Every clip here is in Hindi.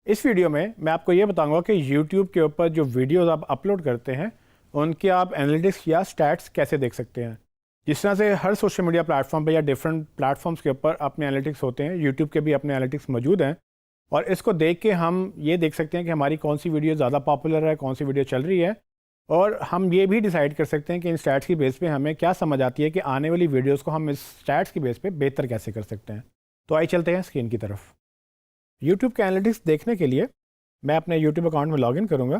इस वीडियो में मैं आपको ये बताऊंगा कि YouTube के ऊपर जो वीडियोस आप अपलोड करते हैं उनके आप एनालिटिक्स या स्टैट्स कैसे देख सकते हैं। जिस तरह से हर सोशल मीडिया प्लेटफॉर्म पे या डिफरेंट प्लेटफॉर्म्स के ऊपर अपने एनालिटिक्स होते हैं, YouTube के भी अपने एनालिटिक्स मौजूद हैं और इसको देख के हम ये देख सकते हैं कि हमारी कौन सी वीडियो ज़्यादा पॉपुलर है, कौन सी वीडियो चल रही है और हम ये भी डिसाइड कर सकते हैं कि इन स्टैट्स की बेस पे हमें क्या समझ आती है कि आने वाली वीडियोज़ को हम इस स्टैट्स की बेस पे बेहतर कैसे कर सकते हैं। तो आइए चलते हैं स्क्रीन की तरफ। यूट्यूब के एनालिटिक्स देखने के लिए मैं अपने यूट्यूब अकाउंट में लॉगिन करूँगा।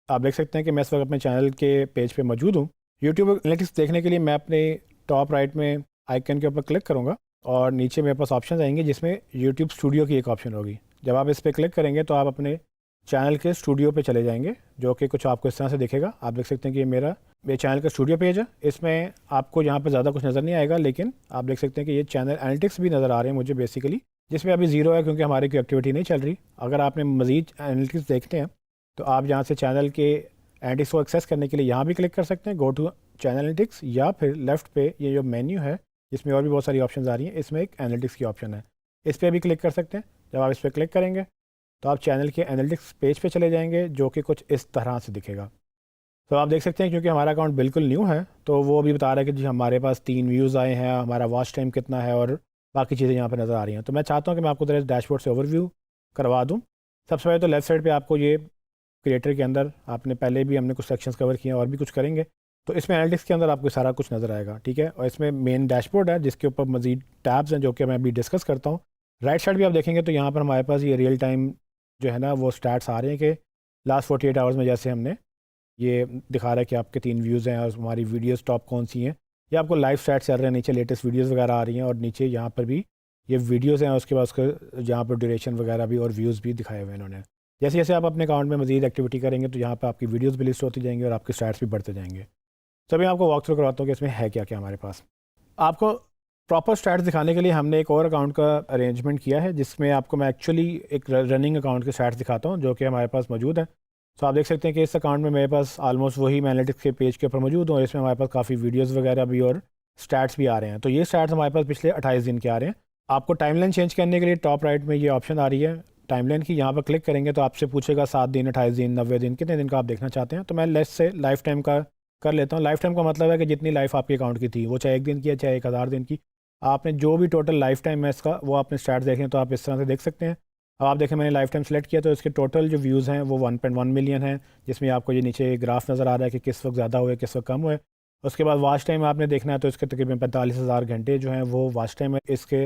आप देख सकते हैं कि मैं इस वक्त अपने चैनल के पेज पे मौजूद हूँ। यूट्यूब एनालिटिक्स देखने के लिए मैं अपने टॉप राइट में आइकन के ऊपर क्लिक करूँगा और नीचे मेरे पास ऑप्शन आएंगे जिसमें यूट्यूब स्टूडियो की एक ऑप्शन होगी। जब आप इस पर क्लिक करेंगे तो आप अपने चैनल के स्टूडियो पे चले जाएंगे, जो कि कुछ आपको इस तरह से दिखेगा। आप देख सकते हैं कि ये मेरे चैनल का स्टूडियो पेज है। इसमें आपको यहाँ पर ज़्यादा कुछ नज़र नहीं आएगा, लेकिन आप देख सकते हैं कि ये चैनल एनालिटिक्स भी नज़र आ रहे हैं मुझे बेसिकली, जिसमें अभी ज़ीरो है क्योंकि हमारी कोई एक्टिविटी नहीं चल रही। अगर आपने मज़ीद एनालिटिक्स देखते हैं तो आप यहाँ से चैनल के एनालिटिक्स को एक्सेस करने के लिए यहाँ भी क्लिक कर सकते हैं, गो टू चैनल एनालिटिक्स, या फिर लेफ्ट पे ये जो मेन्यू है जिसमें और भी बहुत सारी ऑप्शन आ रही हैं, इसमें एक एनालिटिक्स की ऑप्शन है, इस पर भी क्लिक कर सकते हैं। जब आप इस पर क्लिक करेंगे तो आप चैनल के एनालिटिक्स पेज पे चले जाएंगे, जो कि कुछ इस तरह से दिखेगा। तो आप देख सकते हैं क्योंकि हमारा अकाउंट बिल्कुल न्यू है तो वो भी बता रहा है कि जी हमारे पास 3 व्यूज़ आए हैं, हमारा वॉच टाइम कितना है और बाकी चीज़ें यहाँ पर नज़र आ रही हैं। तो मैं चाहता हूँ कि मैं आपको तरह डैशबोर्ड से ओवरव्यू करवा दूँ। सबसे पहले तो लेफ्ट साइड पे आपको ये क्रिएटर के अंदर आपने पहले भी हमने कुछ सेक्शंस कवर किए हैं और भी कुछ करेंगे, तो इसमें एनालिटिक्स के अंदर आपको सारा कुछ नज़र आएगा, ठीक है। और इसमें मेन डैशबोर्ड है जिसके ऊपर मजीद टैब्स हैं जो कि मैं अभी डिस्कस करता हूँ। राइट साइड भी आप देखेंगे तो यहाँ पर हमारे पास ये रियल टाइम जो है ना वो स्टैट्स आ रहे हैं कि लास्ट 48 आवर्स में जैसे हमने ये दिखा रहा है कि आपके 3 व्यूज़ हैं और हमारी वीडियोस टॉप कौन सी हैं। ये आपको लाइव स्टैट्स चल रहे हैं, नीचे लेटेस्ट वीडियोस वगैरह आ रही हैं और नीचे यहाँ पर भी ये वीडियोस हैं, उसके बाद उसके यहाँ पर ड्यूरेशन वगैरह भी और व्यूज़ भी दिखाए हुए हैं इन्होंने। जैसे जैसे आप अपने अकाउंट में मजीद एक्टिविटी करेंगे तो यहाँ पर आपकी वीडियोज़ भी लिस्ट होती जाएंगी और आपके स्टैट्स भी बढ़ते जाएंगे। तो मैं आपको वॉक थ्रू करवाता हूँ कि इसमें है क्या क्या हमारे पास। आपको प्रॉपर स्टैट्स दिखाने के लिए हमने एक और अकाउंट का अरेंजमेंट किया है जिसमें आपको मैं एक्चुअली एक रनिंग अकाउंट के स्टैट्स दिखाता हूँ जो कि हमारे पास मौजूद है। तो आप देख सकते हैं कि इस अकाउंट में मेरे पास ऑलमोस्ट वही मैं एनालिटिक्स के पेज के ऊपर मौजूद हूँ और इसमें हमारे पास काफ़ी वीडियोस वगैरह भी और स्टैट्स भी आ रहे हैं। तो ये स्टैट्स हमारे पास पिछले 28 दिन के आ रहे हैं। आपको टाइमलाइन चेंज करने के लिए टॉप राइट में ये ऑप्शन आ रही है टाइमलाइन की, यहाँ पर क्लिक करेंगे तो आपसे पूछेगा 7 दिन, 28 दिन, 90 दिन, कितने दिन का आप देखना चाहते हैं। तो मैं लेस से लाइफ टाइम का कर लेता हूँ। लाइफ टाइम का मतलब है कि जितनी लाइफ आपके अकाउंट की थी, वो चाहे 1 दिन की है चाहे 1000 दिन की, आपने जो भी टोटल लाइफ टाइम है इसका वो आपने स्टैट्स देखें तो आप इस तरह से देख सकते हैं। अब आप देखें मैंने लाइफ टाइम सेलेक्ट किया तो इसके टोटल जो व्यूज़ हैं वो 1.1 मिलियन हैं, जिसमें आपको ये नीचे ग्राफ नज़र आ रहा है कि किस वक्त ज़्यादा हुए किस वक्त कम हुए। उसके बाद वॉच टाइम आपने देखना है तो इसके तकरीबन 45,000 घंटे जो हैं वो वॉच टाइम है इसके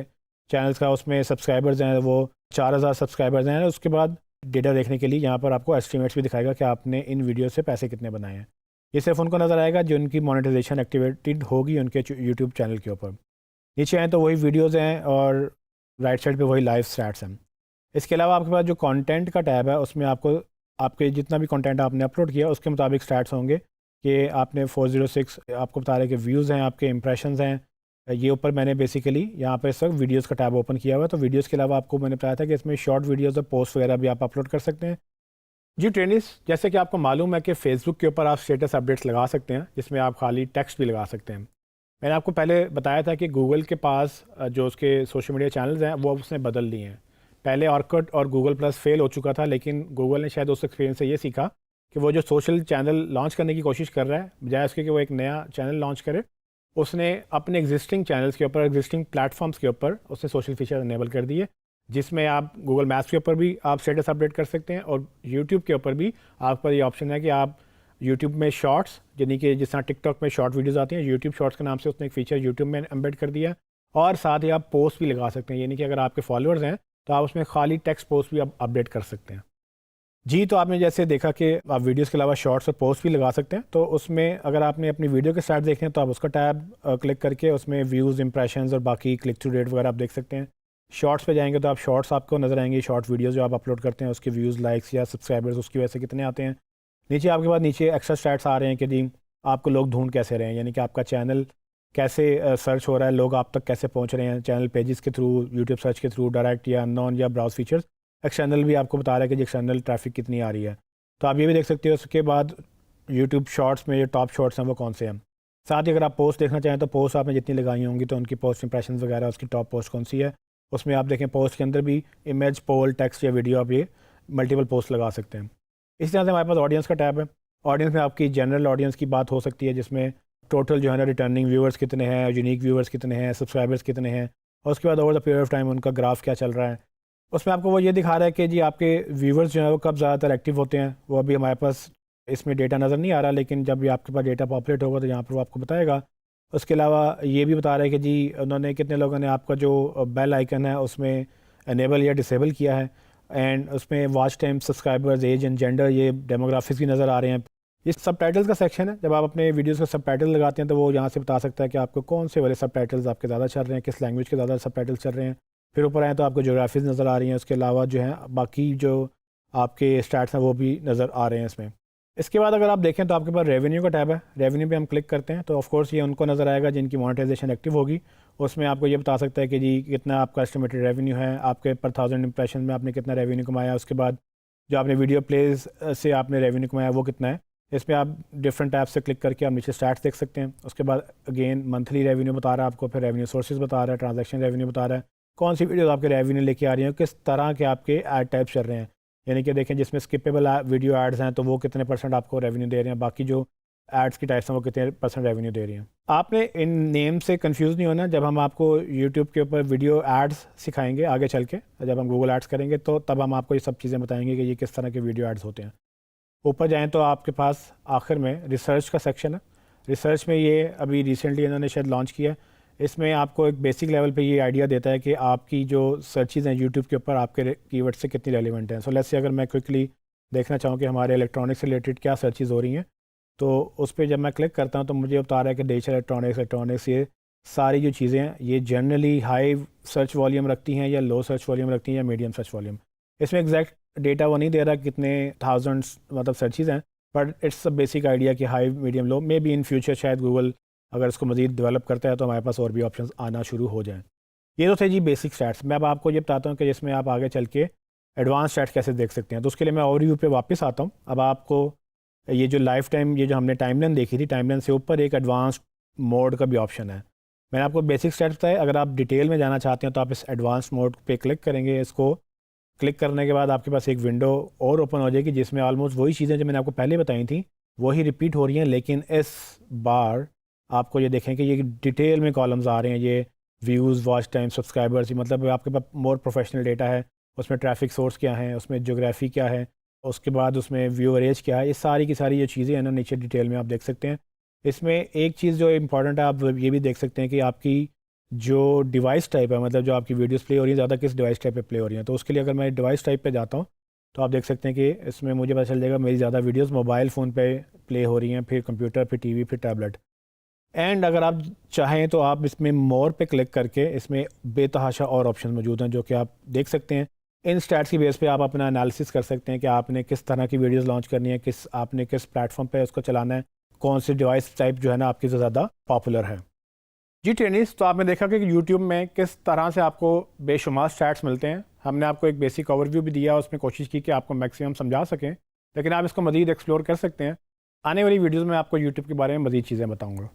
चैनल्स का। उसमें सब्सक्राइबर्स हैं वो 4000 सब्सक्राइबर्स हैं। उसके बाद डेटा देखने के लिए यहाँ पर आपको एस्टिमेट्स भी दिखाएगा कि आपने इन वीडियो से पैसे कितने बनाए हैं। ये सिर्फ उनको नज़र आएगा जो उनकी मोनेटाइजेशन एक्टिवेटेड होगी उनके यूट्यूब चैनल के ऊपर। नीचे आए तो वही वीडियोज़ हैं और राइट साइड पे वही लाइव स्टैट्स हैं। इसके अलावा आपके पास जो कंटेंट का टैब है उसमें आपको आपके जितना भी कंटेंट आपने अपलोड किया उसके मुताबिक स्टैट्स होंगे कि आपने 406 आपको बता रहे कि व्यूज़ हैं, आपके इंप्रेशंस हैं। ये ऊपर मैंने बेसिकली यहाँ पर इस वक्त वीडियोज़ का टैब ओपन किया हुआ है। तो वीडियोज़ के अलावा आपको मैंने बताया था कि इसमें शॉर्ट वीडियोज़ और पोस्ट वगैरह भी आप अपलोड कर सकते हैं। जी ट्रेंड्स, जैसे कि आपको मालूम है कि फेसबुक के ऊपर आप स्टेटस अपडेट्स लगा सकते हैं जिसमें आप खाली टेक्स्ट भी लगा सकते हैं। मैंने आपको पहले बताया था कि गूगल के पास जो उसके सोशल मीडिया चैनल्स हैं वो उसने बदल लिए हैं। पहले ऑर्कुट और गूगल प्लस फेल हो चुका था, लेकिन गूगल ने शायद उस एक्सपीरियंस से ये सीखा कि वो जो सोशल चैनल लॉन्च करने की कोशिश कर रहा है, बजाय उसके कि वो एक नया चैनल लॉन्च करे, उसने अपने एग्जिस्टिंग चैनल्स के ऊपर, एग्जिस्टिंग प्लेटफॉर्म्स के ऊपर उसने सोशल फीचर इनेबल कर दिए, जिसमें आप गूगल मैप्स के ऊपर भी आप स्टेटस अपडेट कर सकते हैं और यूट्यूब के ऊपर भी आपके पास ये ऑप्शन है कि आप यूट्यूब में शॉर्ट्स, यानी कि जिस तरह टिकटॉक में शॉर्ट वीडियोस आती हैं, यूट्यूब शॉर्ट्स के नाम से उसने एक फीचर यूट्यूब में एम्बेड कर दिया और साथ ही आप पोस्ट भी लगा सकते हैं, यानी कि अगर आपके फॉलोअर्स हैं तो आप उसमें खाली टेक्स्ट पोस्ट भी आप अपडेट कर सकते हैं। जी, तो आपने जैसे देखा कि आप वीडियोस के अलावा शॉर्ट्स और पोस्ट भी लगा सकते हैं। तो उसमें अगर आपने अपनी वीडियो के स्टार्ट देखने हैं तो आप उसका टैब क्लिक करके उसमें व्यूज़, इंप्रेशंस और बाकी क्लिक थ्रू रेट वगैरह आप देख सकते हैं। शॉर्ट्स पे जाएंगे तो आप शॉर्ट्स आपको नज़र आएंगे, शॉर्ट वीडियोज़ जो आप अपलोड करते हैं उसके व्यूज़, लाइक्स या सब्सक्राइबर्स उसकी वजह से कितने आते हैं। नीचे आपके पास नीचे एक्स्ट्रा स्टैट्स आ रहे हैं कि जी आपको लोग ढूंढ कैसे रहे हैं, यानी कि आपका चैनल कैसे सर्च हो रहा है, लोग आप तक कैसे पहुंच रहे हैं, चैनल पेजेस के थ्रू, यूट्यूब सर्च के थ्रू, डायरेक्ट या अननोन या ब्राउज फीचर्स। एक्सटर्नल भी आपको बता रहा है कि जी एक्सटर्नल ट्रैफिक कितनी आ रही है, तो आप ये भी देख सकते हो। उसके बाद यूट्यूब शॉर्ट्स में जो टॉप शॉर्ट्स हैं वो कौन से हैं। साथ ही अगर आप पोस्ट देखना चाहें तो पोस्ट आपने जितनी लगाई होंगी तो उनकी पोस्ट इंप्रेशन वगैरह उसकी टॉप पोस्ट कौन सी है, उसमें आप देखें पोस्ट के अंदर भी इमेज, पोल, टेक्स्ट या वीडियो आप ये मल्टीपल पोस्ट लगा सकते हैं। इस तरह से हमारे पास ऑडियंस का टैब है। ऑडियंस में आपकी जनरल ऑडियंस की बात हो सकती है, जिसमें टोटल जो है ना रिटर्निंग व्यूअर्स कितने हैं, यूनिक व्यूअर्स कितने हैं, सब्सक्राइबर्स कितने हैं, और उसके बाद over the period of time उनका ग्राफ क्या चल रहा है। उसमें आपको वो ये दिखा रहा है कि जी आपके व्यूअर्स जो है वो कब ज़्यादातर एक्टिव होते हैं। वो अभी हमारे पास इसमें डेटा नज़र नहीं आ रहा, लेकिन जब भी आपके पास डेटा पॉपुलेट होगा तो यहाँ पर वो आपको बताएगा। उसके अलावा ये भी बता रहा है कि जी उन्होंने कितने लोगों ने आपका जो बेल आइकन है उसमें इनेबल या डिसेबल किया है, एंड उसमें watch time, subscribers, age and gender, ये डेमोग्राफिक्स भी नज़र आ रहे हैं। ये सबटाइटल्स का सेक्शन है। जब आप अपने वीडियोस का सबटाइटल लगाते हैं तो वो यहाँ से बता सकता है कि आपको कौन से वाले सबटाइटल्स आपके ज़्यादा चल रहे हैं, किस लैंग्वेज के ज़्यादा सबटाइटल्स चल रहे हैं। फिर ऊपर आए तो आपको जोग्राफीज़ नज़र आ रही हैं। उसके अलावा जो है बाकी जो आपके स्टैट्स हैं वो भी नज़र आ रहे हैं इसमें। इसके बाद अगर आप देखें तो आपके पास रेवेन्यू का टैब है। रेवेन्यू पे हम क्लिक करते हैं तो ऑफकोर्स ये उनको नज़र आएगा जिनकी मोनेटाइजेशन एक्टिव होगी। उसमें आपको ये बता सकता है कि जी कितना आपका एस्टिमेटेड रेवेन्यू है, आपके पर 1000 इंप्रेशन में आपने कितना रेवेन्यू कमाया, उसके बाद जो आपने वीडियो प्लेज से आपने रेवेन्यू कमाया वो कितना है। इसमें आप डिफरेंट टैब से क्लिक करके आप नीचे स्टैट्स देख सकते हैं। उसके बाद अगेन मंथली रेवेन्यू बता रहा है आपको, फिर रेवेन्यू सोर्सेज बता रहा है, ट्रांजैक्शन रेवेन्यू बता रहा है, कौन सी वीडियो आपके रेवेन्यू लेके आ रही हैं, किस तरह के आपके ऐड टाइप्स चल रहे हैं। यानी कि देखें जिसमें स्किपेबल वीडियो एड्स हैं तो वो कितने % आपको रेवेन्यू दे रहे हैं, बाकी जो एड्स की टाइप्स हैं वो कितने % रेवेन्यू दे रही हैं। आपने इन नेम से कंफ्यूज नहीं होना। जब हम आपको यूट्यूब के ऊपर वीडियो एड्स सिखाएंगे आगे चल के, जब हम गूगल एड्स करेंगे तो तब हम आपको ये सब चीज़ें बताएंगे कि ये किस तरह के वीडियो एड्स होते हैं। ऊपर जाएँ तो आपके पास आखिर में रिसर्च का सेक्शन है। रिसर्च में ये अभी रिसेंटली इन्होंने शायद लॉन्च किया। इसमें आपको एक बेसिक लेवल पे ये आइडिया देता है कि आपकी जो सर्चेज़ हैं यूट्यूब के ऊपर आपके कीवर्ड से कितनी रेलिवेंट हैं। सो लेट्स से अगर मैं क्विकली देखना चाहूँ कि हमारे इलेक्ट्रॉनिक्स से रिलेटेड क्या सर्चेज़ हो रही हैं, तो उस पर जब मैं क्लिक करता हूँ तो मुझे बता रहा है कि डिजिटल इलेक्ट्रॉनिक्स, ये सारी जो चीज़ें हैं ये जनरली हाई सर्च वॉल्यूम रखती हैं या लो सर्च वॉल्यूम रखती हैं या मीडियम सर्च वॉल्यूम। इसमें एग्जैक्ट डेटा वो नहीं दे रहा कितने थाउजेंड्स मतलब सर्चेज़ हैं, but it's a basic idea कि high, medium, low. Maybe in इन फ्यूचर शायद गूगल अगर इसको मज़ीद डेवलप करता है तो हमारे पास और भी ऑप्शंस आना शुरू हो जाएं। ये तो थे जी बेसिक स्टैट्स। मैं अब आपको ये बताता हूँ कि जिसमें आप आगे चल के एडवांस स्टैट्स कैसे देख सकते हैं। तो उसके लिए मैं ओवरव्यू पे वापस आता हूँ। अब आपको ये जो लाइफ टाइम, ये जो हमने टाइमलाइन देखी थी, टाइमलाइन से ऊपर एक एडवांस मोड का भी ऑप्शन है। मैंने आपको बेसिक स्टैट्स बताए। अगर आप डिटेल में जाना चाहते हैं तो आप इस एडवांस मोड पे क्लिक करेंगे। इसको क्लिक करने के बाद आपके पास एक विंडो और ओपन हो जाएगी जिसमें ऑलमोस्ट वही चीज़ें जो मैंने आपको पहले बताई थी वही रिपीट हो रही हैं, लेकिन इस बार आपको ये देखें कि ये डिटेल में कॉलम्स आ रहे हैं। ये व्यूज़, वॉच टाइम, सब्सक्राइबर्स, मतलब आपके पास मोर प्रोफेशनल डेटा है। उसमें ट्रैफिक सोर्स क्या है, उसमें ज्योग्राफी क्या है, उसके बाद उसमें व्यूअर एज क्या है। ये सारी की सारी ये चीज़ें हैं ना नीचे डिटेल में आप देख सकते हैं। इसमें एक चीज़ जो इम्पॉर्टेंट है, आप ये भी देख सकते हैं कि आपकी जो डिवाइस टाइप है, मतलब जो आपकी वीडियोस प्ले हो रही हैं ज़्यादा किस डिवाइस टाइप पे प्ले हो रही हैं। तो उसके लिए अगर मैं डिवाइस टाइप पे जाता हूँ तो आप देख सकते हैं कि इसमें मुझे पता चल जाएगा मेरी ज़्यादा वीडियोस मोबाइल फ़ोन पे प्ले हो रही हैं, फिर कंप्यूटर, फिर टीवी, फिर टैबलेट। एंड अगर आप चाहें तो आप इसमें मोर पे क्लिक करके इसमें बेतहाशा और ऑप्शन मौजूद हैं जो कि आप देख सकते हैं। इन स्टैट्स की बेस पे आप अपना एनालिसिस कर सकते हैं कि आपने किस तरह की वीडियोस लॉन्च करनी है, आपने किस प्लेटफॉर्म पे उसको चलाना है, कौन सी डिवाइस टाइप जो है ना आपकी ज़्यादा पॉपुलर है। जी टेनिस, तो आपने देखा कि यूट्यूब में किस तरह से आपको बेशुमार स्टैट्स मिलते हैं। हमने आपको एक बेसिक ओवरव्यू भी दिया, उसमें कोशिश की कि आपको मैक्सिमम समझा सकें, लेकिन आप इसको मज़ीद एक्सप्लोर कर सकते हैं। आने वाली वीडियोज़ में आपको यूट्यूब के बारे में मज़ीद चीज़ें बताऊँगा।